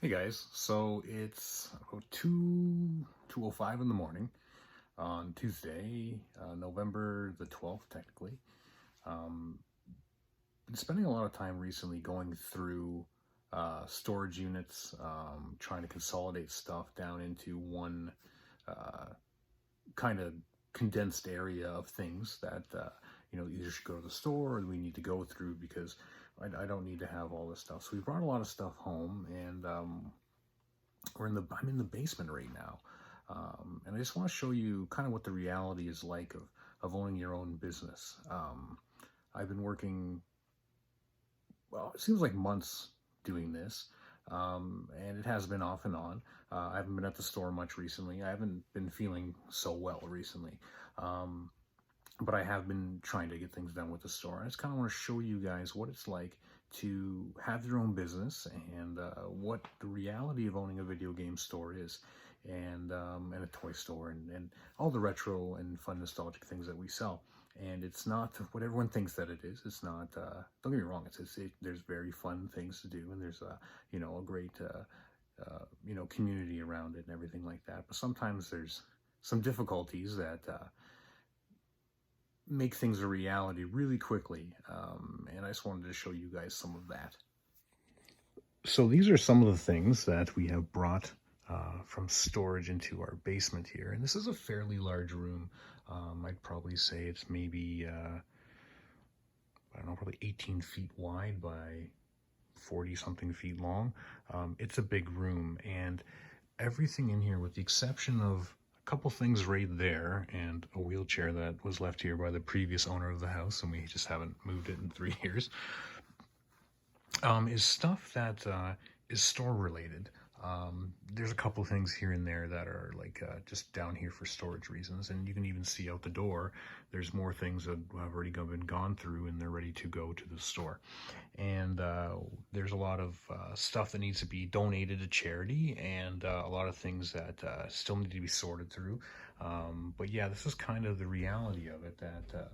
Hey guys, so it's about 2:05 in the morning on Tuesday, November the 12th, technically. Um, been spending a lot of time recently going through storage units, trying to consolidate stuff down into one uh, kind of condensed area of things that either should go to the store or we need to go through because I don't need to have all this stuff. So we brought a lot of stuff home, and I'm in the basement right now. And I just want to show you kind of what the reality is like of owning your own business. I've been working, well, it seems like months doing this, and it has been off and on. I haven't been at the store much recently. I haven't been feeling so well recently. But I have been trying to get things done with the store. I just kind of want to show you guys what it's like to have your own business and what the reality of owning a video game store is, and a toy store, and all the retro and fun nostalgic things that we sell. And it's not what everyone thinks that it is. It's not. Don't get me wrong. There's very fun things to do, and there's a great community around it and everything like that. But sometimes there's some difficulties that make things a reality really quickly, and I just wanted to show you guys some of that. So these are some of the things that we have brought from storage into our basement here, and this is a fairly large room. I'd probably say it's maybe I don't know, probably 18 feet wide by 40 something feet long. It's a big room, and everything in here, with the exception of a couple things right there and a wheelchair that was left here by the previous owner of the house, and we just haven't moved it in 3 years, is stuff that is store related. There's a couple things here and there that are like just down here for storage reasons, and you can even see out the door there's more things that have already been gone through and they're ready to go to the store. And there's a lot of stuff that needs to be donated to charity, and a lot of things that still need to be sorted through. But yeah, this is kind of the reality of it, that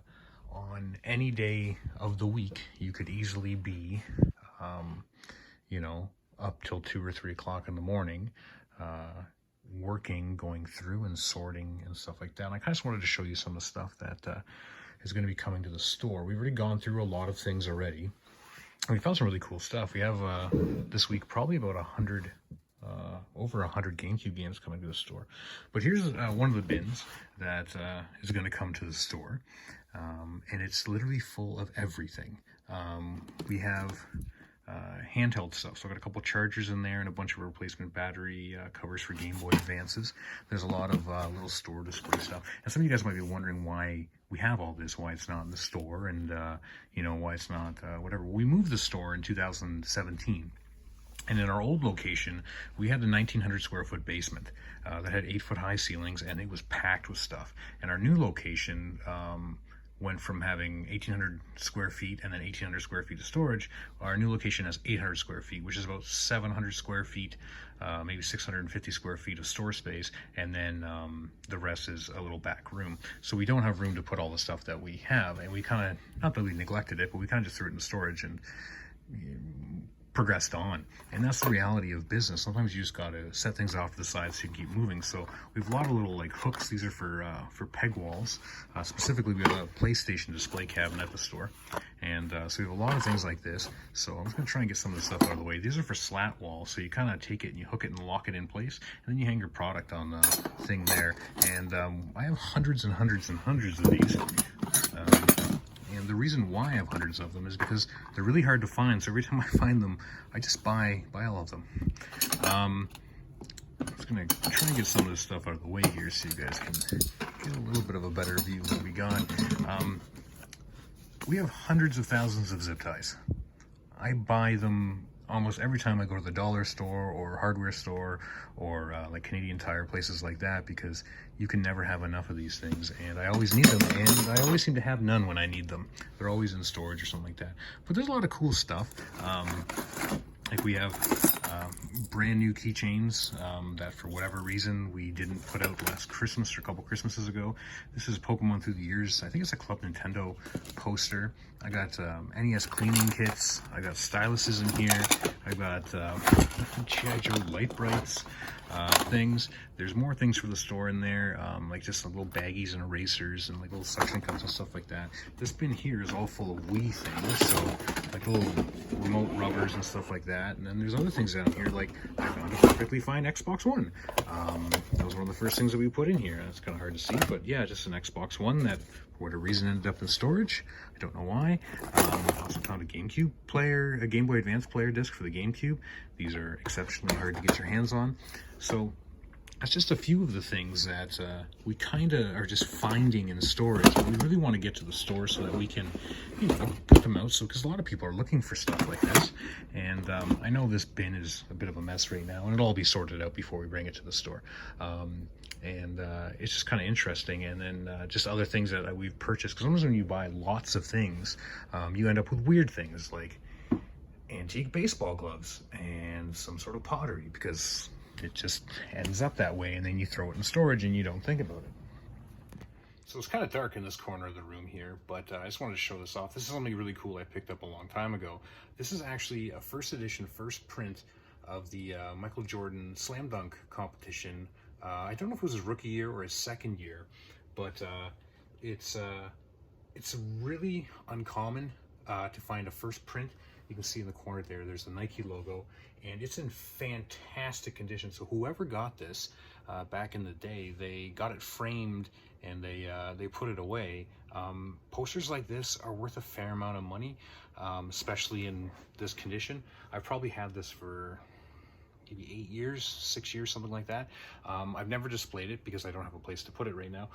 on any day of the week you could easily be up till 2 or 3 o'clock in the morning, working, going through and sorting and stuff like that. And I kind of just wanted to show you some of the stuff that is going to be coming to the store. We've already gone through a lot of things already. And we found some really cool stuff. We have this week probably about over 100 GameCube games coming to the store. But here's one of the bins that is going to come to the store, and it's literally full of everything. We have handheld stuff. So I got a couple chargers in there and a bunch of replacement battery covers for Game Boy Advances. There's a lot of little store display stuff. And some of you guys might be wondering why we have all this, why it's not in the store, and why it's not whatever. We moved the store in 2017. And in our old location, we had a 1,900 square foot basement that had 8 foot high ceilings, and it was packed with stuff. And our new location went from having 1,800 square feet and then 1,800 square feet of storage. Our new location has 800 square feet, which is about 700 square feet, maybe 650 square feet of store space, and then the rest is a little back room. So we don't have room to put all the stuff that we have, and we kind of, not that we neglected it, but we kind of just threw it in storage and progressed on. And that's the reality of business. Sometimes you just got to set things off to the side so you can keep moving. So we have a lot of little like hooks. These are for peg walls. Specifically, we have a PlayStation display cabinet at the store, and so we have a lot of things like this. So I'm just gonna try and get some of this stuff out of the way. These are for slat walls, so you kind of take it and you hook it and lock it in place, and then you hang your product on the thing there. And I have hundreds and hundreds and hundreds of these. And the reason why I have hundreds of them is because they're really hard to find. So every time I find them, I just buy all of them. I'm just gonna try and get some of this stuff out of the way here so you guys can get a little bit of a better view of what we got. We have hundreds of thousands of zip ties. I buy them almost every time I go to the dollar store or hardware store or like Canadian Tire, places like that, because you can never have enough of these things, and I always need them, and I always seem to have none when I need them. They're always in storage or something like that. But there's a lot of cool stuff. Like we have brand new keychains that for whatever reason we didn't put out last Christmas or a couple Christmases ago. This is Pokemon Through the Years. I think it's a Club Nintendo poster. I got NES cleaning kits. I got styluses in here. I've got G.I. Joe Light Brights, things. There's more things for the store in there, like just some little baggies and erasers and like little suction cups and stuff like that. This bin here is all full of Wii things, so like little remote rubbers and stuff like that. And then there's other things down here, like I found a perfectly fine Xbox One. That was one of the first things that we put in here. It's kind of hard to see, but yeah, just an Xbox One that for whatever reason ended up in storage. I don't know why. I also found a GameCube player, a Game Boy Advance player disc for the GameCube. These are exceptionally hard to get your hands on. So that's just a few of the things that we kind of are just finding in storage. We really want to get to the store so that we can, you know, put them out. So because a lot of people are looking for stuff like this, and I know this bin is a bit of a mess right now, and it'll all be sorted out before we bring it to the store. It's just kind of interesting. And then just other things that we've purchased, because sometimes when you buy lots of things, you end up with weird things like antique baseball gloves and some sort of pottery, because it just ends up that way, and then you throw it in storage and you don't think about it. So it's kind of dark in this corner of the room here, but I just wanted to show this off. This is something really cool I picked up a long time ago. This is actually a first edition, first print of the Michael Jordan Slam Dunk competition. I don't know if it was his rookie year or his second year, but it's really uncommon to find a first print. You can see in the corner there's the Nike logo, and it's in fantastic condition. So whoever got this back in the day, they got it framed and they put it away. Posters like this are worth a fair amount of money, especially in this condition. I've probably had this for maybe 8 years, 6 years, something like that. I've never displayed it because I don't have a place to put it right now.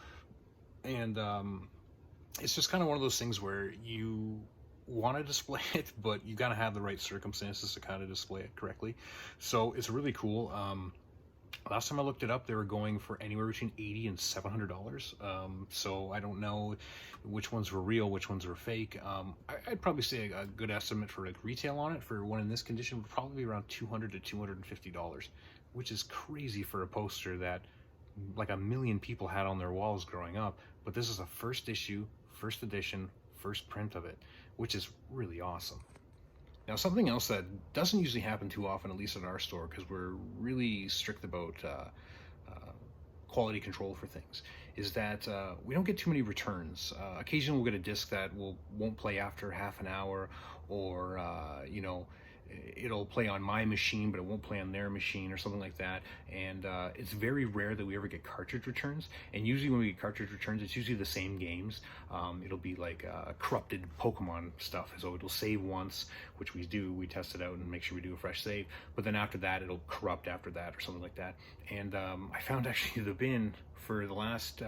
And it's just kind of one of those things where you want to display it, but you gotta have the right circumstances to kind of display it correctly. So it's really cool. Last time I looked it up, they were going for anywhere between $80 and $700. So I don't know which ones were real, which ones were fake. I'd probably say a good estimate for like retail on it for one in this condition would probably be around $200 to $250, which is crazy for a poster that like a million people had on their walls growing up. But this is a first issue, first edition, first print of it, which is really awesome. Now, something else that doesn't usually happen too often, at least at our store, because we're really strict about quality control for things, is that we don't get too many returns. Occasionally we'll get a disc that won't play after half an hour, or you know, it'll play on my machine but it won't play on their machine or something like that. And it's very rare that we ever get cartridge returns, and usually when we get cartridge returns, it's usually the same games. It'll be like corrupted Pokemon stuff, so it'll save once, which we do, we test it out and make sure we do a fresh save, but then after that it'll corrupt after that or something like that. And I found actually the bin for the last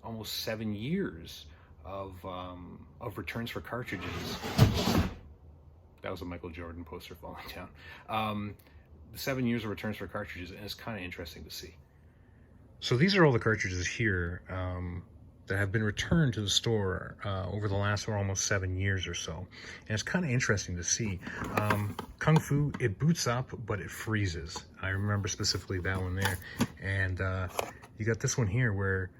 almost 7 years of returns for cartridges. That was a Michael Jordan poster falling down. 7 years of returns for cartridges, and it's kind of interesting to see. So these are all the cartridges here that have been returned to the store over the last almost 7 years or so. And it's kind of interesting to see. Kung Fu, it boots up, but it freezes. I remember specifically that one there. And you got this one here where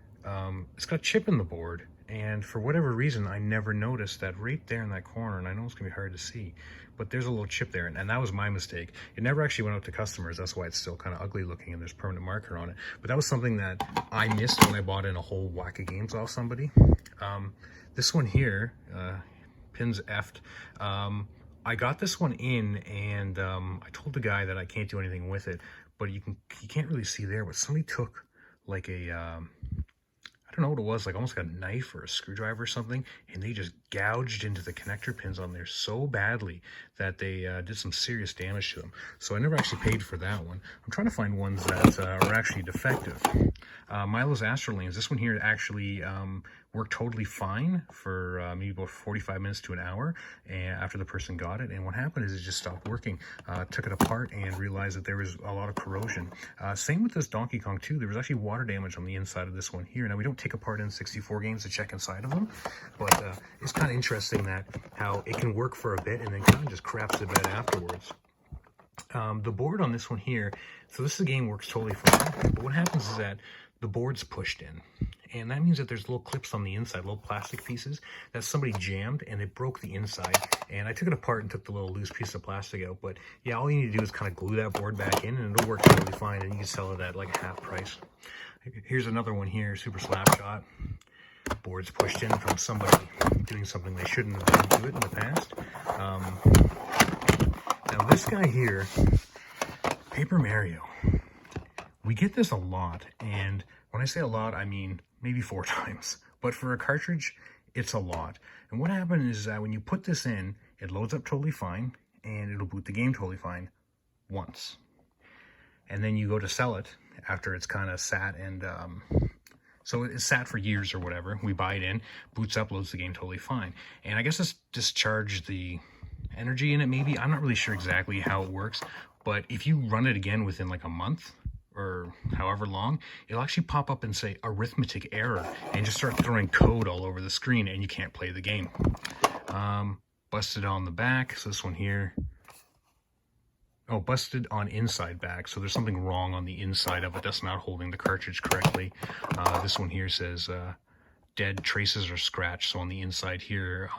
it's got a chip in the board. And for whatever reason, I never noticed that right there in that corner, and I know it's gonna be hard to see, but there's a little chip there, and that was my mistake. It never actually went out to customers. That's why it's still kind of ugly looking and there's permanent marker on it. But that was something that I missed when I bought in a whole whack of games off somebody. This one here, pins effed. I got this one in, and I told the guy that I can't do anything with it, but you can't really see there, but somebody took like a, I don't know what it was, like almost like a knife or a screwdriver or something, and they just gouged into the connector pins on there so badly that they did some serious damage to them. So I never actually paid for that one. I'm trying to find ones that are actually defective. Milo's Astrolanes, this one here actually worked totally fine for maybe about 45 minutes to an hour after the person got it. And what happened is it just stopped working. Took it apart and realized that there was a lot of corrosion. Same with this Donkey Kong 2. There was actually water damage on the inside of this one here. Now, we don't take apart N64 games to check inside of them, but it's kind of interesting that how it can work for a bit and then kind of just craps the bed afterwards. The board on this one here, so this game works totally fine, but what happens is that the board's pushed in, and that means that there's little clips on the inside, little plastic pieces that somebody jammed, and it broke the inside. And I took it apart and took the little loose piece of plastic out. But yeah, all you need to do is kind of glue that board back in, and it'll work totally fine, and you can sell it at like half price. Here's another one here, Super Slapshot. Boards pushed in from somebody doing something they shouldn't have done to it in the past. Now this guy here, Paper Mario. We get this a lot, and when I say a lot, I mean maybe 4 times. But for a cartridge, it's a lot. And what happens is that when you put this in, it loads up totally fine, and it'll boot the game totally fine once. And then you go to sell it after it's kind of sat, and so it's sat for years or whatever. We buy it in, boots up, loads the game totally fine. And I guess it's discharged the energy in it maybe. I'm not really sure exactly how it works, but if you run it again within like a month or however long, it'll actually pop up and say arithmetic error and just start throwing code all over the screen, and you can't play the game. Busted on the back. So this one here, oh, busted on inside back. So there's something wrong on the inside of it that's not holding the cartridge correctly. This one here says dead traces are scratched. So on the inside here,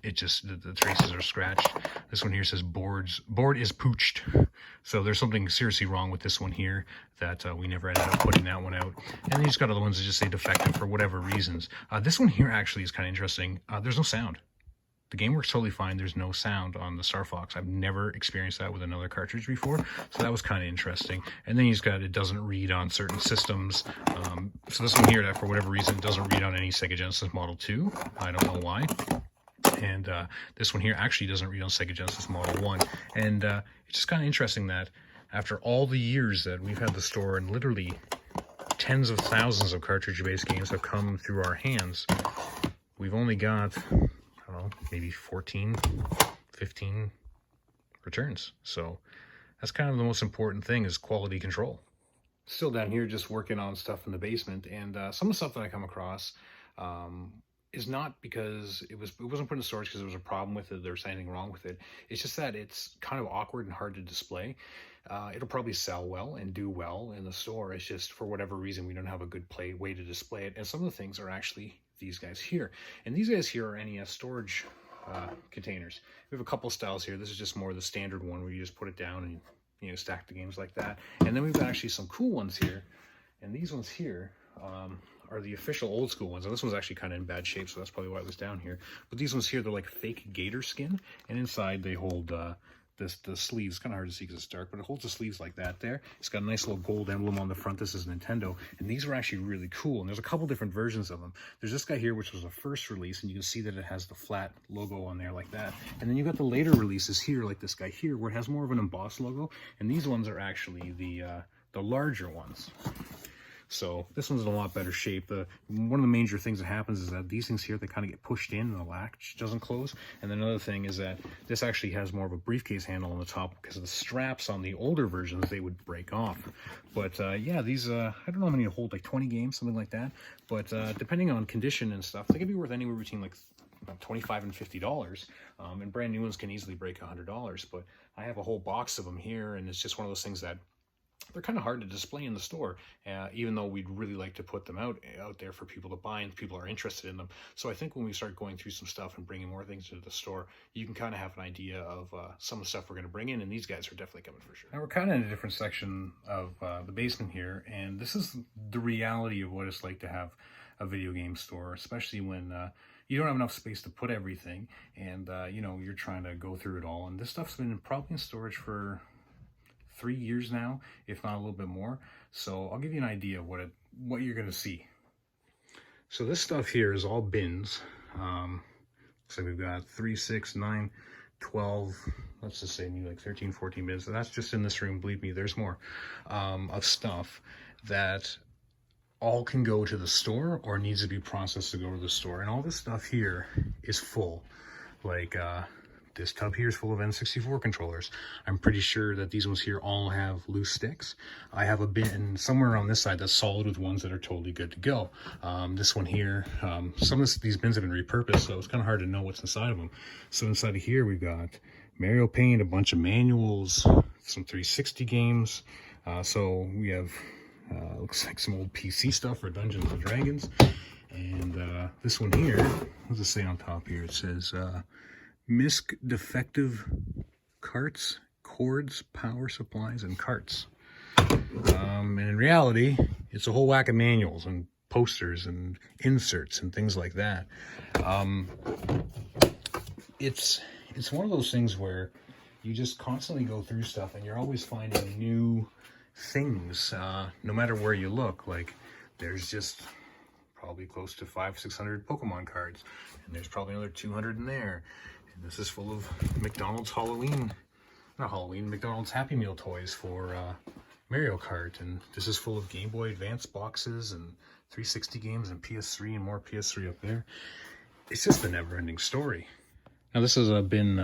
it just, the traces are scratched. This one here says board is pooched. So there's something seriously wrong with this one here that we never ended up putting that one out. And then you just got other ones that just say defective for whatever reasons. This one here actually is kind of interesting. There's no sound. The game works totally fine. There's no sound on the Star Fox. I've never experienced that with another cartridge before, so that was kind of interesting. And then he's got, it doesn't read on certain systems. So this one here, that for whatever reason, doesn't read on any Sega Genesis Model 2. I don't know why. And this one here actually doesn't read on Sega Genesis Model 1. And it's just kind of interesting that after all the years that we've had the store, and literally tens of thousands of cartridge-based games have come through our hands, we've only got, I don't know, maybe 14, 15 returns. So that's kind of the most important thing, is quality control. Still down here just working on stuff in the basement, and some of the stuff that I come across is not because it wasn't put in storage because there was a problem with it, there's anything wrong with it. It's just that it's kind of awkward and hard to display. It'll probably sell well and do well in the store. It's just for whatever reason we don't have a good way to display it. And some of the things are actually these guys here. And these guys here are NES storage containers. We have a couple styles here. This is just more the standard one where you just put it down and, you know, stack the games like that. And then we've got actually some cool ones here. And these ones here are the official old school ones. And this one's actually kind of in bad shape, so that's probably why it was down here. But these ones here, they're like fake gator skin. And inside they hold the sleeves. It's kind of hard to see because it's dark, but it holds the sleeves like that there. It's got a nice little gold emblem on the front. This is Nintendo. And these are actually really cool. And there's a couple different versions of them. There's this guy here, which was a first release, and you can see that it has the flat logo on there like that. And then you got the later releases here, like this guy here, where it has more of an embossed logo. And these ones are actually the larger ones. So this one's in a lot better shape. One of the major things that happens is that these things here, they kind of get pushed in and the latch doesn't close. And then another thing is that this actually has more of a briefcase handle on the top, because of the straps on the older versions, they would break off. But yeah, these, I don't know how many to hold, like 20 games, something like that. But depending on condition and stuff, they can be worth anywhere between like $25 and $50. And brand new ones can easily break $100. But I have a whole box of them here, and it's just one of those things that they're kind of hard to display in the store, even though we'd really like to put them out there for people to buy, and people are interested in them. So I think when we start going through some stuff and bringing more things into the store, you can kind of have an idea of some of the stuff we're going to bring in, and these guys are definitely coming for sure. Now we're kind of in a different section of the basement here, and this is the reality of what it's like to have a video game store, especially when you don't have enough space to put everything, and you know, you're trying to go through it all. And this stuff's been probably in storage for 3 years now, if not a little bit more. So I'll give you an idea of what you're gonna see. So this stuff here is all bins. So we've got 3, 6, 9, 12, let's just say maybe like 13, 14 bins. So that's just in this room. Believe me, there's more of stuff that all can go to the store or needs to be processed to go to the store. And all this stuff here is full. Like this tub here is full of N64 controllers. I'm pretty sure that these ones here all have loose sticks. I have a bin somewhere on this side that's solid with ones that are totally good to go. This one here, some of these bins have been repurposed, so it's kind of hard to know what's inside of them. So inside of here, we've got Mario Paint, a bunch of manuals, some 360 games. So we have Looks like some old PC stuff for Dungeons and Dragons. And this one here, what does it say on top here? It says MISC defective carts, cords, power supplies, and carts. And in reality, it's a whole whack of manuals and posters and inserts and things like that. It's one of those things where you just constantly go through stuff and you're always finding new things, no matter where you look. Like, there's just probably close to 500-600 Pokemon cards, and there's probably another 200 in there. And this is full of McDonald's McDonald's Happy Meal toys for Mario Kart, and this is full of Game Boy Advance boxes and 360 games and PS3 and more PS3 up there. It's just a never-ending story. Now, this is a bin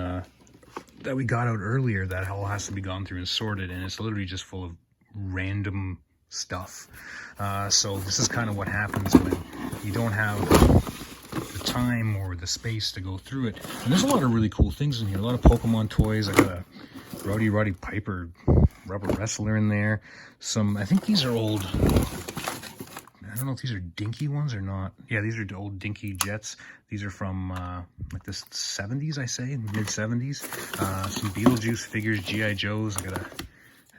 that we got out earlier that all has to be gone through and sorted, and it's literally just full of random stuff. So this is kind of what happens when you don't have the time or the space to go through it. And there's a lot of really cool things in here. A lot of Pokemon toys. I got a Roddy Piper rubber wrestler in there. I think these are old, I don't know if these are dinky ones or not. Yeah, these are old dinky jets. These are from like the 70s, I say, mid-70s. Some Beetlejuice figures, G.I. Joes. I got a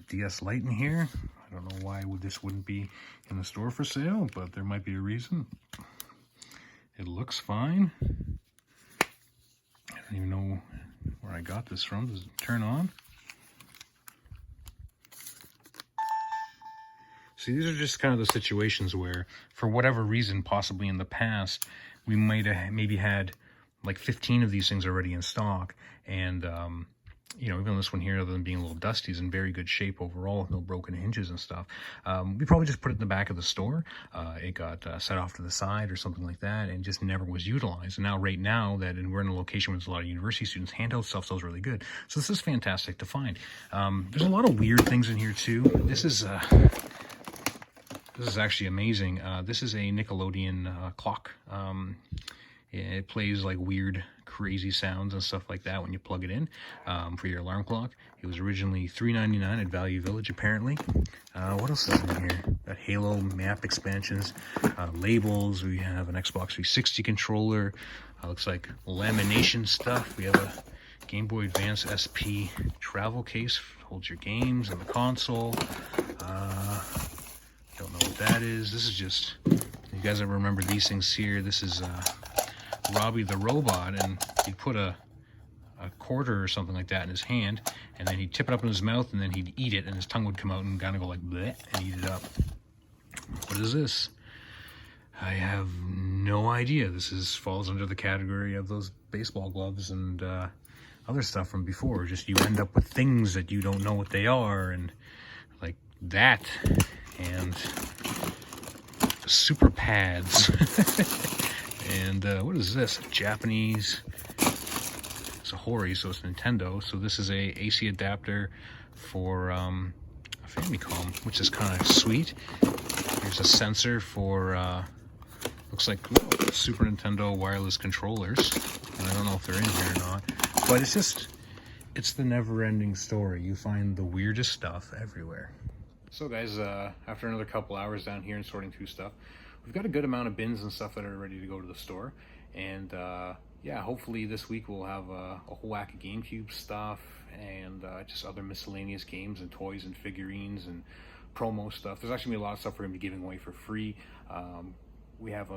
DS Lite in here. I don't know why this wouldn't be in the store for sale, but there might be a reason. It looks fine. I don't even know where I got this from. Does it turn on? See, these are just kind of the situations where, for whatever reason, possibly in the past, we might have maybe had like 15 of these things already in stock. And, you know, even this one here, other than being a little dusty, is in very good shape overall, with no broken hinges and stuff. We probably just put it in the back of the store. It got set off to the side or something like that, and just never was utilized. And now, right now, we're in a location where there's a lot of university students, handheld stuff sells really good. So this is fantastic to find. There's a lot of weird things in here too. This is actually amazing. This is a Nickelodeon clock. It plays like weird, crazy sounds and stuff like that when you plug it in for your alarm clock. It was originally $3.99 at Value Village, apparently. What else is in here? Got Halo map expansions, labels. We have an Xbox 360 controller. Looks like lamination stuff. We have a Game Boy Advance SP travel case. Holds your games and the console. Don't know what that is. This is just, you guys ever remember these things here? This is Robbie the Robot, and he'd put a quarter or something like that in his hand, and then he'd tip it up in his mouth, and then he'd eat it, and his tongue would come out and kind of go like bleh and eat it up. What is this? I have no idea. This falls under the category of those baseball gloves and other stuff from before. Just you end up with things that you don't know what they are, and like that. And super pads. And what is this? Japanese. It's a Hori, so it's Nintendo. So this is a AC adapter for a Famicom, which is kind of sweet. Here's a sensor for looks like Super Nintendo wireless controllers. And I don't know if they're in here or not, but it's the never-ending story. You find the weirdest stuff everywhere. So guys, after another couple hours down here and sorting through stuff, we've got a good amount of bins and stuff that are ready to go to the store. And yeah, hopefully this week we'll have a whole whack of GameCube stuff and just other miscellaneous games and toys and figurines and promo stuff. There's actually gonna be a lot of stuff we're gonna be giving away for free. We have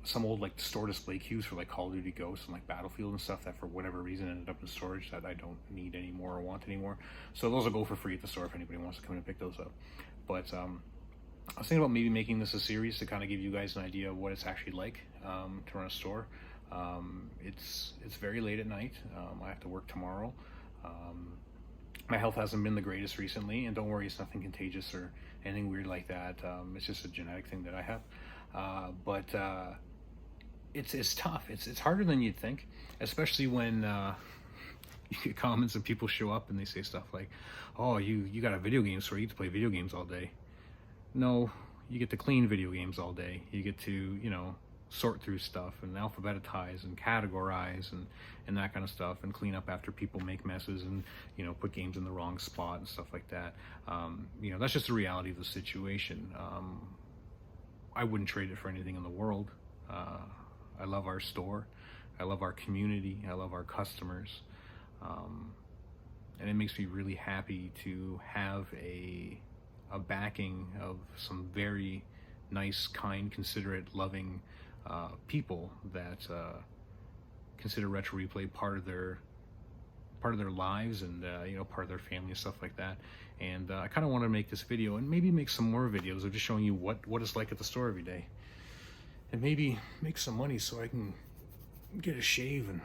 some old like store display queues for like Call of Duty Ghosts and like Battlefield and stuff that for whatever reason ended up in storage that I don't need anymore or want anymore. So those will go for free at the store if anybody wants to come in and pick those up. But I was thinking about maybe making this a series to kind of give you guys an idea of what it's actually like to run a store. It's very late at night. I have to work tomorrow. My health hasn't been the greatest recently, and don't worry, it's nothing contagious or anything weird like that. It's just a genetic thing that I have. But it's tough. It's harder than you'd think, especially when you get comments and people show up and they say stuff like, "Oh, you got a video game store, you get to play video games all day." No, you get to clean video games all day. You get to, you know, sort through stuff and alphabetize and categorize and that kind of stuff, and clean up after people make messes and, you know, put games in the wrong spot and stuff like that. You know, that's just the reality of the situation. I wouldn't trade it for anything in the world. I love our store. I love our community. I love our customers. And it makes me really happy to have a backing of some very nice, kind, considerate, loving people that consider Retro Replay part of their lives, and you know, part of their family and stuff like that. And I kind of want to make this video and maybe make some more videos of just showing you what it's like at the store every day, and maybe make some money so I can get a shave and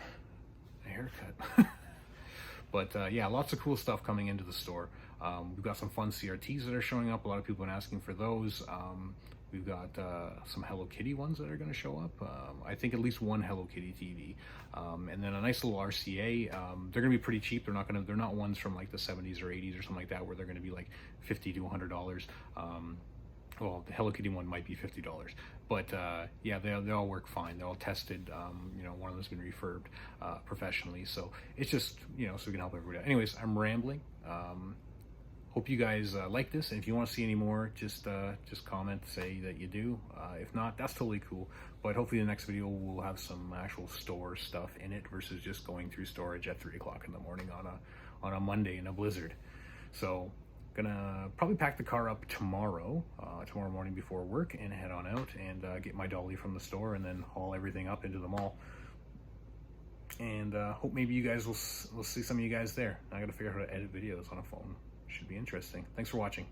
a haircut. But yeah, lots of cool stuff coming into the store. We've got some fun CRTs that are showing up. A lot of people have been asking for those. We've got some Hello Kitty ones that are going to show up. I think at least one Hello Kitty TV, and then a nice little RCA. They're going to be pretty cheap. They're not ones from like the 70s or 80s or something like that, where they're going to be like $50 to $100. Well, the Hello Kitty one might be $50, but yeah, they all work fine. They're all tested. You know, one of them's been refurbed professionally, so it's just, you know, so we can help everybody out. Anyways, I'm rambling. Hope you guys like this, and if you want to see any more, just comment, say that you do. If not, that's totally cool. But hopefully the next video will have some actual store stuff in it versus just going through storage at 3 o'clock in the morning on a Monday in a blizzard. So gonna probably pack the car up tomorrow morning before work, and head on out and get my dolly from the store, and then haul everything up into the mall. And hope maybe you guys will see some of you guys there. I gotta figure out how to edit videos on a phone. Should be interesting. Thanks for watching.